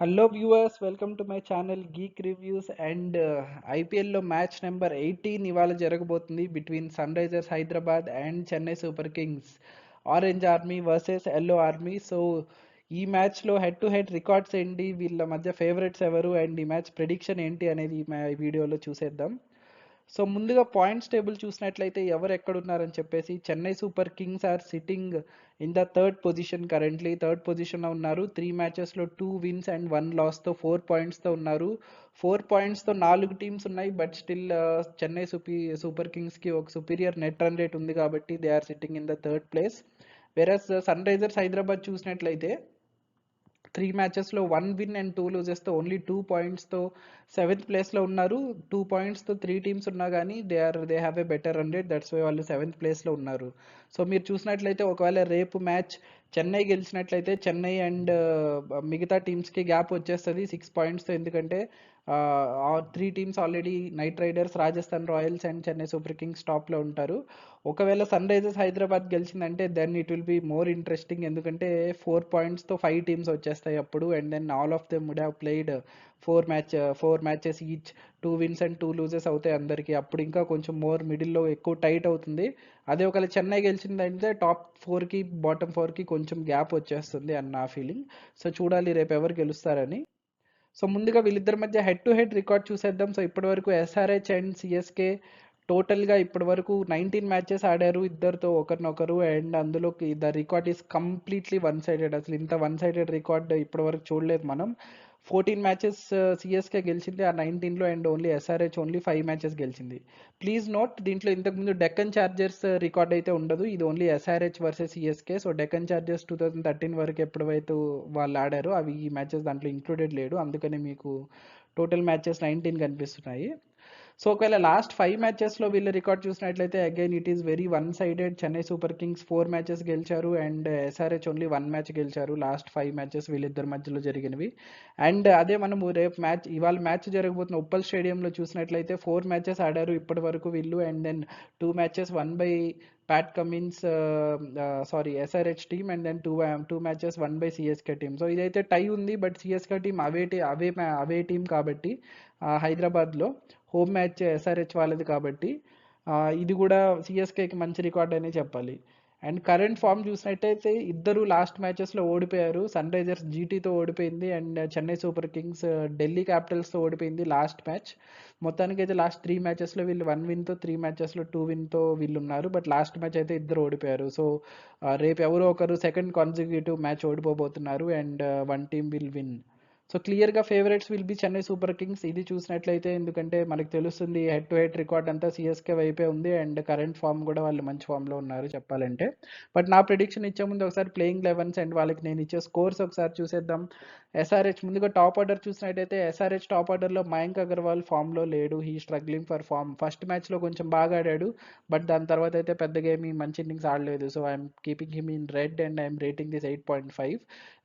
Hello viewers, welcome to my channel geek reviews. And ఐపీఎల్లో match number 18 ఇవాళ జరగబోతుంది between Sunrisers Hyderabad and Chennai Super Kings. Orange army versus yellow army. So ఈ మ్యాచ్లో head to head records ఏంటి, వీళ్ళ మధ్య favourites ఎవరు, and ఈ మ్యాచ్ ప్రెడిక్షన్ ఏంటి అనేది ఈ వీడియోలో చూసేద్దాం. సో ముందుగా పాయింట్స్ టేబుల్ చూసినట్లయితే ఎవరు ఎక్కడున్నారని చెప్పేసి, Chennai Super Kings are sitting in the third position. Currently third పొజిషన్లో ఉన్నారు. 3 మ్యాచెస్లో 2 విన్స్ అండ్ 1 లాస్తో 4 పాయింట్స్తో ఉన్నారు. 4 పాయింట్స్తో 4 టీమ్స్ ఉన్నాయి. బట్ స్టిల్ చెన్నై సూపర్ కింగ్స్కి ఒక సుపీరియర్ నెట్ రన్ రేట్ ఉంది కాబట్టి they are sitting in the third place. వెరస్ సన్ రైజర్స్ హైదరాబాద్ చూసినట్లయితే 3 మ్యాచెస్లో 1 విన్ అండ్ 2 లూజెస్తో ఓన్లీ 2 పాయింట్స్తో 7th ప్లేస్లో ఉన్నారు. 2 పాయింట్స్తో 3 టీమ్స్ ఉన్నా కానీ they have a better run rate. That's why వాళ్ళు 7th ప్లేస్లో ఉన్నారు. సో మీరు చూసినట్లయితే ఒకవేళ రేపు మ్యాచ్ చెన్నై గెలిచినట్లయితే చెన్నై అండ్ మిగతా టీమ్స్కి గ్యాప్ వచ్చేస్తుంది 6 పాయింట్స్తో. ఎందుకంటే 3 teams already Knight Riders, Rajasthan Royals and Chennai Super Kings టాప్లో ఉంటారు. ఒకవేళ సన్ రైజర్స్ హైదరాబాద్ గెలిచిందంటే then it will be more interesting. ఎందుకంటే 4 పాయింట్స్తో 5 టీమ్స్ వచ్చేస్తాయి అప్పుడు. And then all of them would have played 4 matches each. 2 wins and 2 loses అవుతాయి అందరికి. అప్పుడు ఇంకా కొంచెం మోర్ మిడిల్లో ఎక్కువ టైట్ అవుతుంది. అదే ఒకవేళ చెన్నై గెలిచిందంటే టాప్ 4కి బాటమ్ 4కి కొంచెం గ్యాప్ వచ్చేస్తుంది అని నా ఫీలింగ్. సో చూడాలి రేపు ఎవరు గెలుస్తారని. సో ముందుగా వీళ్ళిద్దరి మధ్య హెడ్ టు హెడ్ రికార్డ్ చూసేద్దాం. సో ఇప్పటివరకు ఎస్ఆర్హెచ్ అండ్ సిఎస్కే టోటల్గా ఇప్పటివరకు 19 మ్యాచెస్ ఆడారు ఇద్దరితో ఒకరినొకరు. అండ్ అందులో the record is completely one sided. అసలు ఇంత వన్ సైడెడ్ రికార్డ్ ఇప్పటివరకు చూడలేదు మనం. 14 మ్యాచెస్ సిఎస్కే గెలిచింది ఆ 19లో. And only SRH only 5 matches గెలిచింది. ప్లీజ్ నోట్, దీంట్లో ఇంతకుముందు డెక్కన్ చార్జర్స్ రికార్డ్ అయితే ఉండదు. ఇది only SRH versus CSK. So Deccan Chargers 2013 వరకు ఎప్పుడైతే వాళ్ళు ఆడారో అవి ఈ మ్యాచెస్ దాంట్లో ఇంక్లూడెడ్ లేడు. అందుకని మీకు టోటల్ మ్యాచెస్ 19 కనిపిస్తున్నాయి. సో ఒకవేళ లాస్ట్ 5 మ్యాచెస్లో వీళ్ళ రికార్డ్ చూసినట్లయితే again it is very one sided. Chennai Super Kings 4 matches గెలిచారు అండ్ ఎస్ఆర్హెచ్ ఓన్లీ 1 మ్యాచ్ గెలిచారు లాస్ట్ 5 మ్యాచెస్ వీళ్ళిద్దరి మధ్యలో జరిగినవి. అండ్ అదే మనము రేపు ఇవాళ మ్యాచ్ జరగబోతున్న ఉప్పల్ స్టేడియంలో చూసినట్లయితే 4 మ్యాచెస్ ఆడారు ఇప్పటి వరకు వీళ్ళు. And then 2 matches won by Pat Cummins, SRH team. And then 2 matches won by CSK team. So ఇదైతే టై ఉంది. But CSK team away team కాబట్టి హైదరాబాద్లో హోమ్ మ్యాచ్ ఎస్ఆర్హెచ్ వాళ్ళది కాబట్టి ఇది కూడా సిఎస్కేకి మంచి రికార్డ్ అనే చెప్పాలి. అండ్ కరెంట్ ఫామ్ చూసినట్టయితే ఇద్దరు లాస్ట్ మ్యాచెస్లో ఓడిపోయారు. సన్ రైజర్స్ జీటీతో ఓడిపోయింది and Chennai Super Kings Delhi క్యాపిటల్స్తో ఓడిపోయింది లాస్ట్ మ్యాచ్. మొత్తానికి అయితే లాస్ట్ 3 మ్యాచెస్లో వీళ్ళు 1 విన్తో, 3 మ్యాచెస్లో 2 విన్తో వీళ్ళు ఉన్నారు. బట్ లాస్ట్ మ్యాచ్ అయితే ఇద్దరు ఓడిపోయారు. సో రేపు ఎవరో ఒకరు సెకండ్ కాన్సిక్యూటివ్ మ్యాచ్ ఓడిపోబోతున్నారు and 1 team will win. So క్లియర్గా favourites will be Chennai Super Kings ఇది చూసినట్లయితే. ఎందుకంటే మనకు తెలుస్తుంది హెడ్ టు హెడ్ రికార్డ్ అంతా సిఎస్కే వైపే ఉంది అండ్ కరెంట్ ఫామ్ కూడా వాళ్ళు మంచి ఫామ్లో ఉన్నారు చెప్పాలంటే. బట్ నా ప్రిడిక్షన్ ఇచ్చే ముందు ఒకసారి ప్లేయింగ్ లెవెన్స్ అండ్ వాళ్ళకి నేను ఇచ్చే స్కోర్స్ ఒకసారి చూసేద్దాం. ఎస్ఆర్హెచ్ ముందుగా టాప్ ఆర్డర్ చూసినట్టయితే ఎస్ఆర్హెచ్ టాప్ ఆర్డర్లో మయాంక్ అగర్వాల్ ఫామ్లో లేడు. He struggling for form. First మ్యాచ్లో కొంచెం బాగా ఆడాడు బట్ దాని తర్వాత అయితే పెద్దగా ఏమీ మంచి ఇన్నింగ్స్ ఆడలేదు. So I'm keeping him in red and I'm rating this 8.5.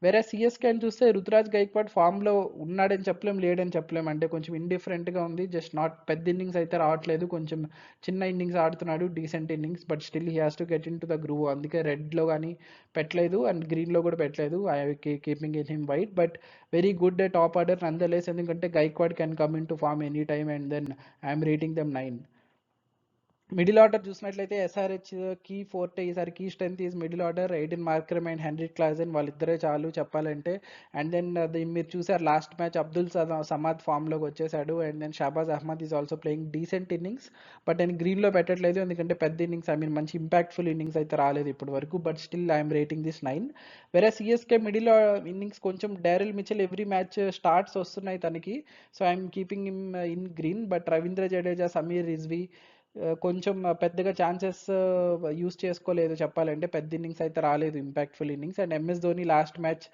వేరే సిఎస్కే అని చూస్తే రుతురాజ్ గైక్వాడ్ ఫామ్లో ఉన్నాడని చెప్పలేం, లేడని చెప్పలేం. అంటే కొంచెం ఇండిఫరెంట్గా ఉంది. జస్ట్ నాట్ పెద్ద ఇన్నింగ్స్ అయితే రావట్లేదు, కొంచెం చిన్న ఇన్నింగ్స్ ఆడుతున్నాడు, decent innings. But still he has to get in to the groove. అందుకే రెడ్లో కానీ పెట్టలేదు అండ్ గ్రీన్లో కూడా పెట్టలేదు. I keeping in him white. But very good top order nonetheless. ఎందుకంటే Gaikwad can come in to form any time and then I'm rating them 9. Middle order చూసినట్లయితే ఎస్ఆర్హెచ్ కీ ఫోర్టే ఈసారి key strength is middle order. Aiden Markram and Heinrich Klaasen వాళ్ళిద్దరే చాలు చెప్పాలంటే. And then మీరు చూసారు last match Abdul Samad ఫామ్లోకి వచ్చేసాడు. And then Shahbaz Ahmed is also playing decent innings. But నేను గ్రీన్లో పెట్టట్లేదు ఎందుకంటే పెద్ద ఇన్నింగ్స్ మంచి ఇంపాక్ట్ఫుల్ ఇన్నింగ్స్ అయితే రాలేదు ఇప్పటి వరకు. But still I'm rating this 9. వేరే సిఎస్కే మిడిల్ ఇన్నింగ్స్ కొంచెం Daryl Mitchell every match starts వస్తున్నాయి తనకి. So I'm keeping him in green. But Ravindra Jadeja, Sameer Rizvi కొంచెం పెద్దగా ఛాన్సెస్ యూస్ చేసుకోలేదు చెప్పాలంటే. పెద్ద ఇన్నింగ్స్ అయితే రాలేదు, impactful innings. And MS Dhoni last match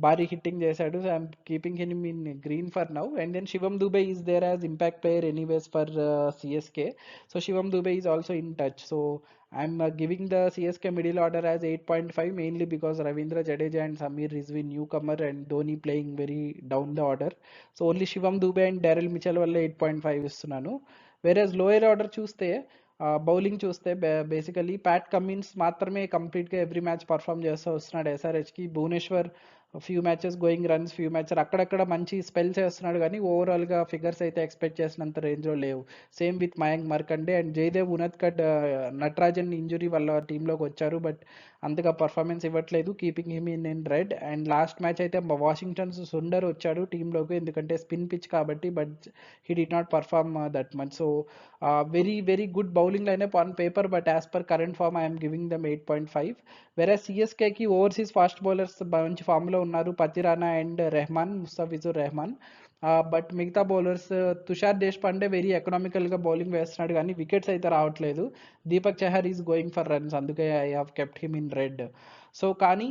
భారీ హిట్టింగ్ చేశాడు. So I'm keeping him in green for now. And then Shivam Dube is there as impact player anyways for CSK. So Shivam Dube is also in touch. So I'm giving the CSK middle order as 8.5 mainly because Ravindra Jadeja and Sameer Rizvi newcomer and Dhoni playing very down the order. So only Shivam Dubey and Daryl Mitchell వల్ల 8.5 ఇస్తున్నాను. Average lower order చూస్తే bowling చూస్తే basically Pat Cummins మాత్రమే కంప్లీట్గా every match perform చేస్తూ వస్తున్నాడు ఎస్ఆర్హెచ్కి. Bhuvneshwar few matches going runs, few matches అక్కడక్కడ మంచి స్పెల్స్ వేస్తున్నాడు కానీ ఓవరాల్గా ఫిగర్స్ అయితే ఎక్స్పెక్ట్ చేసినంత రేంజ్లో లేవు. Same with Mayank Markande and Jaydev Unadkat. Natarajan injury వల్ల టీంలోకి వచ్చారు బట్ అంతగా పర్ఫార్మెన్స్ ఇవ్వట్లేదు, keeping him in red. And last match అయితే వాషింగ్టన్ సుందర్ వచ్చాడు టీంలోకి ఎందుకంటే స్పిన్ పిచ్ కాబట్టి, but he did not perform that much. So very very good bowling lineup on paper but as per current form I'm giving them 8.5. వేరే సిఎస్కేకి overseas fast bowlers మంచి ఫామ్లో ఉన్నారు, పతిరానా అండ్ రెహమాన్, ముస్తఫిజుర్ రెహమాన్. బట్ మిగతా బౌలర్స్ తుషార్ దేశపాండే వెరీ ఎకనామికల్గా bowling వేస్తున్నాడు కానీ wickets అయితే రావట్లేదు. Deepak Chahar is going for runs, అందుకే I have kept him in red. So కానీ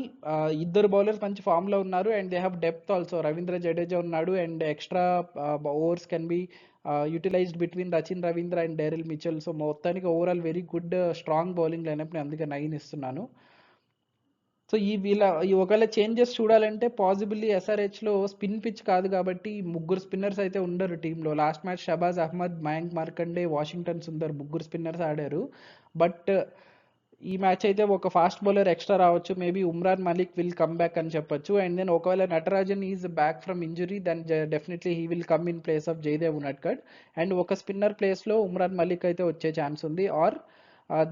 ఇద్దరు బౌలర్స్ మంచి ఫామ్లో ఉన్నారు and they have depth also. Ravindra Jadeja ఉన్నాడు and extra overs can be utilised between Rachin Ravindra and Daryl Mitchell. So మొత్తానికి overall very good strong bowling లైనప్ని అందుకే 9 ఇస్తున్నాను. సో ఈ ఒకవేళ చేంజెస్ చూడాలంటే పాసిబిల్లీ ఎస్ఆర్హెచ్లో స్పిన్ పిచ్ కాదు కాబట్టి ముగ్గురు స్పిన్నర్స్ అయితే ఉండరు టీంలో. Last match Shahbaz Ahmed, Mayank Markande, Washington Sundar ముగ్గురు స్పిన్నర్స్ ఆడారు. బట్ ఈ మ్యాచ్ అయితే ఒక ఫాస్ట్ బౌలర్ ఎక్స్ట్రా రావచ్చు, maybe Umran Malik will come back అని చెప్పొచ్చు. అండ్ దెన్ ఒకవేళ Natarajan is back from injury then definitely he will come in place of Jaydev Unadkat. And ఒక స్పిన్నర్ ప్లేస్లో ఉమ్రాన్ మలిక్ అయితే వచ్చే ఛాన్స్ ఉంది. Or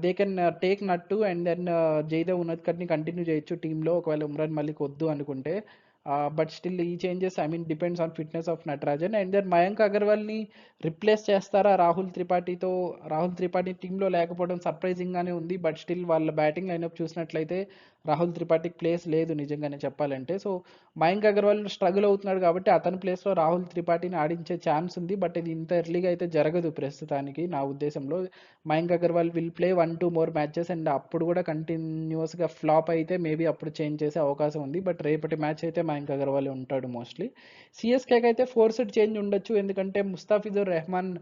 they can take Natu and then Jaydev ఉనద్కట్ని కంటిన్యూ చేయొచ్చు టీంలో ఒకవేళ ఉమ్రాన్ మలిక్ వద్దు అనుకుంటే. బట్ స్టిల్ ఈ changes I mean depends on fitness of Natarajan. And then Mayank అగర్వాల్ని రిప్లేస్ చేస్తారా రాహుల్ త్రిపాఠితో? రాహుల్ త్రిపాఠి టీంలో లేకపోవడం సర్ప్రైజింగ్గానే ఉంది బట్ స్టిల్ వాళ్ళ బ్యాటింగ్ లైనప్ చూసినట్లయితే రాహుల్ త్రిపాఠికి ప్లేస్ లేదు నిజంగానే చెప్పాలంటే. సో మయాంక్ అగర్వాల్ స్ట్రగుల్ అవుతున్నాడు కాబట్టి అతని ప్లేస్లో రాహుల్ త్రిపాఠిని ఆడించే ఛాన్స్ ఉంది బట్ ఇది ఇంత ఎర్లీగా అయితే జరగదు ప్రస్తుతానికి నా ఉద్దేశంలో. Mayank Agarwal will play 1-2 more matches and అప్పుడు కూడా కంటిన్యూస్గా ఫ్లాప్ అయితే మేబీ అప్పుడు చేంజ్ చేసే అవకాశం ఉంది. బట్ రేపటి మ్యాచ్ అయితే మయాంక్ అగర్వాల్ ఉంటాడు మోస్ట్లీ. సిఎస్కేకి అయితే ఫోర్స్డ్ చేంజ్ ఉండొచ్చు ఎందుకంటే Mustafizur Rahman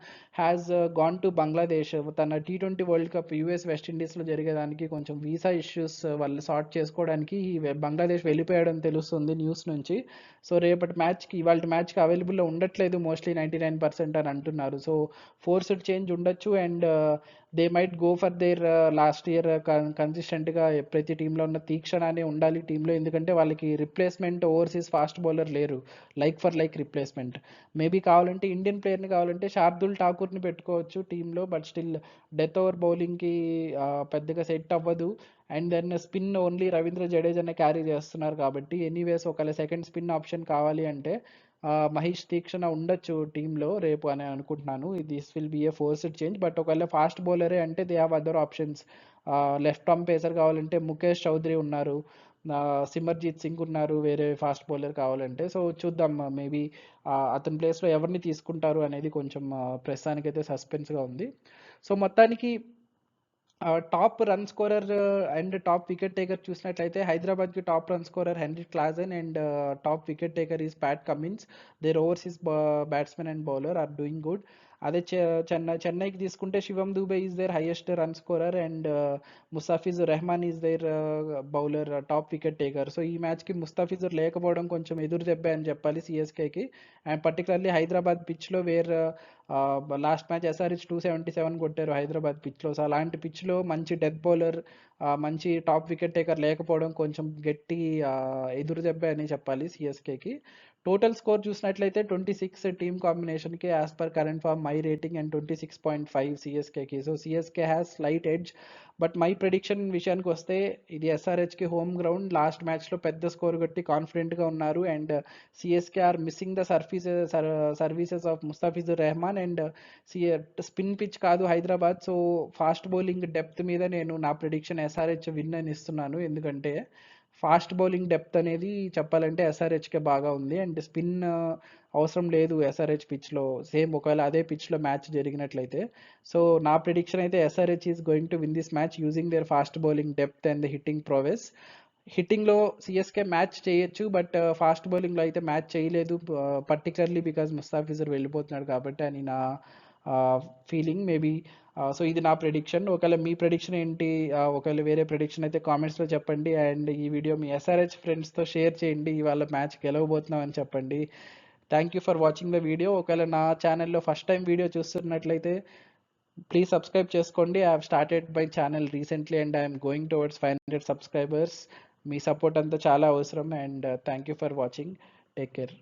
has gone to Bangladesh. తన T20 వరల్డ్ కప్ యూఎస్ వెస్టిండీస్లో జరిగేదానికి కొంచెం వీసా ఇష్యూస్ వాళ్ళు సార్ట్ చేసుకోవడానికి బంగ్లాదేశ్ వెళ్ళిపోయాడని తెలుస్తుంది న్యూస్ నుంచి. సో రేపటి మ్యాచ్కి ఇవాళ మ్యాచ్కి అవైలబుల్లో ఉండట్లేదు మోస్ట్లీ 99% అని అంటున్నారు. సో ఫోర్స్డ్ చేంజ్ ఉండొచ్చు and they might go for their last year కన్సిస్టెంట్గా ప్రతి టీంలో ఉన్న తీక్షణానే ఉండాలి టీంలో ఎందుకంటే వాళ్ళకి రిప్లేస్మెంట్ ఓవర్సీస్ ఫాస్ట్ బౌలర్ లేరు, like for like replacement. Maybe కావాలంటే ఇండియన్ ప్లేయర్ని కావాలంటే శార్దుల్ ఠాకూర్ని పెట్టుకోవచ్చు టీంలో బట్ స్టిల్ డెత్ ఓవర్ బౌలింగ్కి పెద్దగా సెట్ అవ్వదు. And then spin only Ravindra జడేజానే క్యారీ చేస్తున్నారు కాబట్టి ఎనీవేస్ ఒకవేళ సెకండ్ స్పిన్ ఆప్షన్ కావాలి అంటే మహేష్ తీక్షణ ఉండొచ్చు టీంలో రేపు అని అనుకుంటున్నాను. This will be a forced change but ఒకవేళ ఫాస్ట్ బౌలరే అంటే they have other options. Left arm pacer కావాలంటే ముఖేష్ చౌదరి ఉన్నారు, సిమర్జీత్ సింగ్ ఉన్నారు వేరే ఫాస్ట్ బౌలర్ కావాలంటే. సో చూద్దాం మేబీ అతని ప్లేస్లో ఎవరిని తీసుకుంటారు అనేది కొంచెం ప్రస్తుతానికైతే సస్పెన్స్గా ఉంది. సో మొత్తానికి top run scorer and top wicket taker చూసినట్లయితే హైదరాబాద్కి top run scorer Henry Klaasen and top wicket taker is Pat Cummins. Their overseas batsmen and bowler are doing good. అదే చెన్నైకి తీసుకుంటే Shivam Dube is their highest run scorer and Mustafizur Rahman is their bowler top wicket taker. So ఈ మ్యాచ్కి ముస్తాఫిజుర్ లేకపోవడం కొంచెం ఎదురు దెబ్బే అని చెప్పాలి సిఎస్కేకి. అండ్ పర్టికులర్లీ హైదరాబాద్ పిచ్లో వేర్ లాస్ట్ మ్యాచ్ ఎస్ఆర్హెచ్ 277 కొట్టారు హైదరాబాద్ పిచ్లో. సో అలాంటి పిచ్లో మంచి డెత్ బౌలర్, మంచి టాప్ వికెట్ టేకర్ లేకపోవడం కొంచెం గట్టి ఎదురు దెబ్బ అని చెప్పాలి సిఎస్కేకి. టోటల్ స్కోర్ చూసినట్లయితే 26 టీమ్ కాంబినేషన్కి as per current form my rating and 26.5 సిఎస్కేకి. So CSK has slight edge. But my prediction విషయానికి వస్తే ఇది ఎస్ఆర్హెచ్కి హోమ్ గ్రౌండ్, లాస్ట్ మ్యాచ్లో పెద్ద స్కోర్ కొట్టి కాన్ఫిడెంట్గా ఉన్నారు and CSK are missing the services of Mustafizur Rahman and spin pitch కాదు Hyderabad. So fast bowling depth మీద నేను నా ప్రెడిక్షన్ ఎస్ఆర్హెచ్ విన్ అని ఇస్తున్నాను ఎందుకంటే ఫాస్ట్ బౌలింగ్ డెప్త్ అనేది చెప్పాలంటే ఎస్ఆర్హెచ్కే బాగా ఉంది అండ్ స్పిన్ అవసరం లేదు ఎస్ఆర్హెచ్ పిచ్లో. సేమ్ ఒకవేళ అదే పిచ్లో మ్యాచ్ జరిగినట్లయితే. సో నా ప్రిడిక్షన్ అయితే SRH is going to win this match using their fast bowling depth and the hitting prowess. హిట్టింగ్లో సిఎస్కే మ్యాచ్ చేయొచ్చు బట్ ఫాస్ట్ బౌలింగ్లో అయితే మ్యాచ్ చేయలేదు, పర్టికులర్లీ బికాజ్ ముస్తాఫిజుర్ వెళ్ళిపోతున్నాడు కాబట్టి అని నా ఫీలింగ్ మేబీ. సో ఇది నా ప్రెడిక్షన్. ఒకవేళ మీ ప్రెడిక్షన్ ఏంటి, ఒకవేళ వేరే ప్రెడిక్షన్ అయితే కామెంట్స్లో చెప్పండి అండ్ ఈ వీడియో మీ ఎస్ఆర్హెచ్ ఫ్రెండ్స్తో షేర్ చేయండి, ఇవాళ మ్యాచ్ గెలవబోతున్నాం అని చెప్పండి. Thank you for watching the video. ఒకవేళ నా ఛానల్లో ఫస్ట్ టైం వీడియో చూస్తున్నట్లయితే ప్లీజ్ సబ్స్క్రైబ్ చేసుకోండి. I have started my channel recently and I'm going towards 500 subscribers. Me support అంతా చాలా అవసరం. And thank you for watching. Take care.